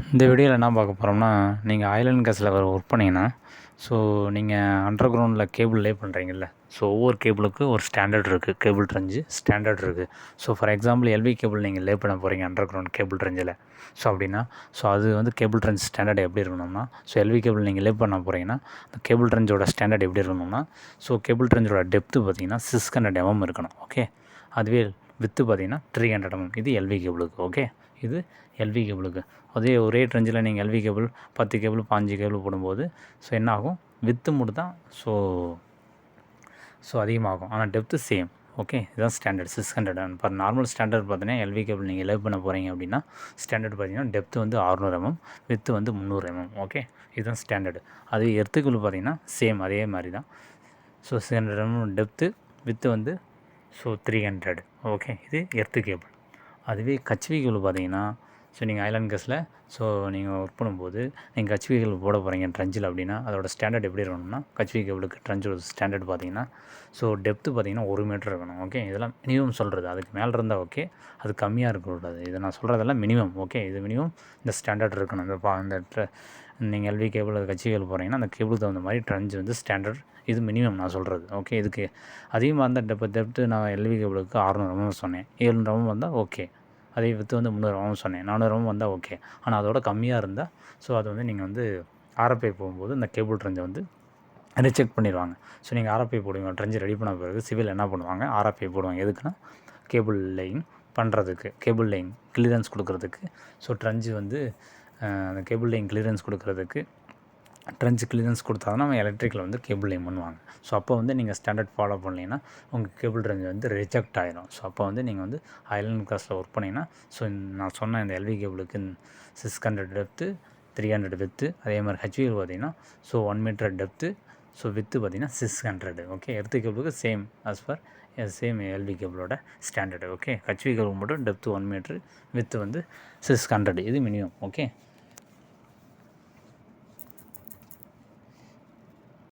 இந்த வீடியோவில் என்ன பார்க்க போகிறோம்னா, நீங்கள் ஆயில் அண்ட் கேஸில் ஒர்க் பண்ணிங்கன்னா, ஸோ நீங்கள் அண்டர் கிரவுண்டில் கேபிள் லே பண்ணுறீங்கல்ல, ஸோ ஒவ்வொரு கேபிளுக்கு ஒரு ஸ்டாண்டர்ட் இருக்குது, கேபிள் ட்ரெஞ்சு ஸ்டாண்டர்ட் இருக்குது. So for example LV cable நீங்கள் லே பண்ண போகிறீங்க அண்டர் கிரவுண்ட் கேபிள் ட்ரெஞ்சில். ஸோ அப்படின்னா அது வந்து கேபிள் ட்ரெஞ்ச் ஸ்டாண்டர்ட் எப்படி இருக்கணும்னா, ஸோ எல்வி கேபிள் நீங்கள் லே பண்ண போகிறீங்கன்னா அந்த கேபிள் ட்ரெஞ்சோட ஸ்டாண்டர்ட் எப்படி இருக்கணும்னா, ஸோ கேபிள் ட்ரெஞ்சோட டெப்த்து பார்த்தீங்கன்னா 600 mm இருக்கணும். ஓகே, அதுவே வித்து பார்த்தீங்கன்னா 300 mm. இது எல்வி கேபிளுக்கு. ஓகே, இது எல்வி கேபிளுக்கு. அதே ஒரே ட்ரெஞ்சில் நீங்கள் எல்வி கேபிள் 10 கேபிள் 5 கேபிள் போடும்போது ஸோ என்ன ஆகும், வித்து மட்டும் தான் ஸோ அதிகமாகும், ஆனால் டெப்த்து சேம். ஓகே, இதுதான் ஸ்டாண்டர்ட் 600. இப்போ நார்மல் ஸ்டாண்டர்ட் பார்த்தீங்கன்னா எல்வி கேபிள் நீங்கள் லே பண்ண போகிறீங்க அப்படின்னா ஸ்டாண்டர்ட் பார்த்தீங்கன்னா டெப்த்து வந்து 600 mm, வித்து வந்து 300 mm. ஓகே, இதுதான் ஸ்டாண்டர்டு. அது எர்த்து கேபிள் பார்த்தீங்கன்னா சேம் அதே மாதிரி தான். ஸோ 600 mm டெப்த்து, வித்து வந்து 300. ஓகே, இது எர்த்து கேபிள். அதுவே கச்வி கேபிள் பார்த்தீங்கன்னா, ஸோ நீங்கள் ஆயில் அண்ட் கேஸில் நீங்கள் ஒர்க் பண்ணும்போது நீங்கள் கச்வி கேபிள் போட போகிறீங்க ட்ரெஞ்சில் அப்படின்னா அதோட ஸ்டாண்டர்ட் எப்படி இருக்கணும்னா, கச்வி கேபிளுக்கு ட்ரெஞ்சோட ஸ்டாண்டர்ட் பார்த்தீங்கன்னா டெப்த்து பார்த்தீங்கன்னா 1 மீட்டர் இருக்கணும். ஓகே, இதெல்லாம் மினிமம் சொல்கிறது. அதுக்கு மேலே இருந்தால் ஓகே, அது கம்மியாக இருக்கக்கூடாது. இதை நான் சொல்கிறதெல்லாம் மினிமம். ஓகே, இது மினிமம் இந்த ஸ்டாண்டர்ட் இருக்கணும். இந்த நீங்கள் எல்வி கேபிள் கச்வி கேபிள் போகிறீங்கன்னா அந்த கேபிளுக்கு தகுந்த மாதிரி ட்ரெஞ்ச் வந்து ஸ்டாண்டர்ட், இது மினிமம் நான் சொல்கிறது. ஓகே, இதுக்கு அதிகமாக இருந்தால் டெப்த்து நான் எல்வி கேபிளுக்கு 600 mm சொன்னேன், 700 mm வந்தால் ஓகே. அதே வித்து வந்து 300 mm சொன்னேன், 400 mm வந்தால் ஓகே. ஆனால் அதோட கம்மியாக இருந்தால் அது வந்து நீங்கள் வந்து ஆர்எஃப்ஐ போகும்போது இந்த கேபிள் ட்ரெஞ்சை வந்து ரிஜெக்ட் பண்ணிடுவாங்க. ஸோ நீங்கள் ஆர்எஃப்ஐ போடுவீங்க, ட்ரெஞ்சு ரெடி பண்ண பிறகு சிவில் என்ன பண்ணுவாங்க, ஆர்எஃப்ஐ போடுவாங்க. எதுக்குன்னா கேபிள் லைன் பண்ணுறதுக்கு, கேபிள் லைன் கிளியரன்ஸ் கொடுக்குறதுக்கு. ஸோ ட்ரெஞ்சு வந்து அந்த கேபிள் லைன் கிளியரன்ஸ் கொடுக்குறதுக்கு ட்ரெஞ்ச் கிளியரன்ஸ் கொடுத்தா தான் நம்ம எலக்ட்ரிக்கில் வந்து கேபிள் லைன் பண்ணுவாங்க. ஸோ அப்போ வந்து நீங்கள் ஸ்டாண்டர்ட் ஃபாலோ பண்ணீங்கன்னா உங்கள் கேபிள் ட்ரெஞ்ச் வந்து ரிஜெக்ட் ஆகிடும். ஸோ அப்போ வந்து நீங்கள் வந்து ஆயில் அண்ட் கேஸில் ஒர்க் பண்ணிங்கன்னா நான் சொன்ன இந்த எல்வி கேபிளுக்கு 600 டெப்த்து 300 வித்து, அதே மாதிரி ஹெச்விஎல் பார்த்தீங்கன்னா 1 மீட்டர் டெப்த்து, வித்து பார்த்தீங்கன்னா 600. ஓகே, எர்த்து கேபிளுக்கு same as per same LV கேபிளோட ஸ்டாண்டர்டு. ஓகே, ஹெச்வி கேபிள் மட்டும் டெப்த்து 1 மீட்ரு, வித்து வந்து 600. இது மினிமம். ஓகே.